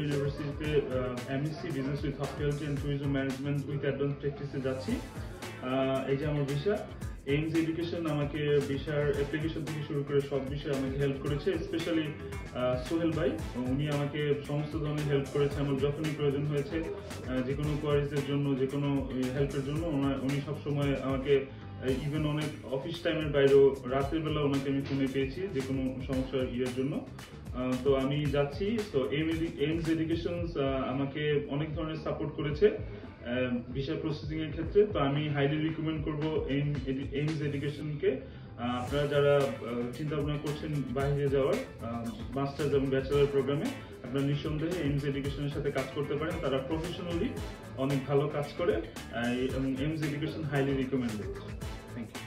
ইউনিভার্সিটিতে MSc business with hospitality and tourism management with advance প্র্যাকটিসে যাচ্ছি। এই যে আমার ভিসা, এইমস এডুকেশন আমাকে ভিসার অ্যাপ্লিকেশন থেকে শুরু করে সব বিষয়ে আমাকে হেল্প করেছে, স্পেশালি সোহেল ভাই। উনি আমাকে সমস্ত ধরনের হেল্প করেছে। আমার যখনই প্রয়োজন হয়েছে যে কোনো কোয়ারিজের জন্য, যে কোনো হেল্পের জন্য উনি সবসময় আমাকে, ইভেন অনেক অফিস টাইমের বাইরেও রাতের বেলা ওনাকে আমি ফোনে পেয়েছি যে কোনো সমস্যার জন্য। তো আমি যাচ্ছি। তো এইমস এডুকেশন আমাকে অনেক ধরনের সাপোর্ট করেছে ভিসা প্রসেসিং এর ক্ষেত্রে। তো আমি হাইলি রিকমেন্ড করবো এইমস এডুকেশনকে। আপনারা যারা চিন্তা ভাবনা করছেন বাইরে যাওয়ার মাস্টার্স এবং ব্যাচেলার প্রোগ্রামে, আপনারা নিঃসন্দেহে এইমস এডুকেশনের সাথে কাজ করতে পারেন। তারা প্রফেশনালি অনেক ভালো কাজ করে এবং Aims education highly recommended. Thank you.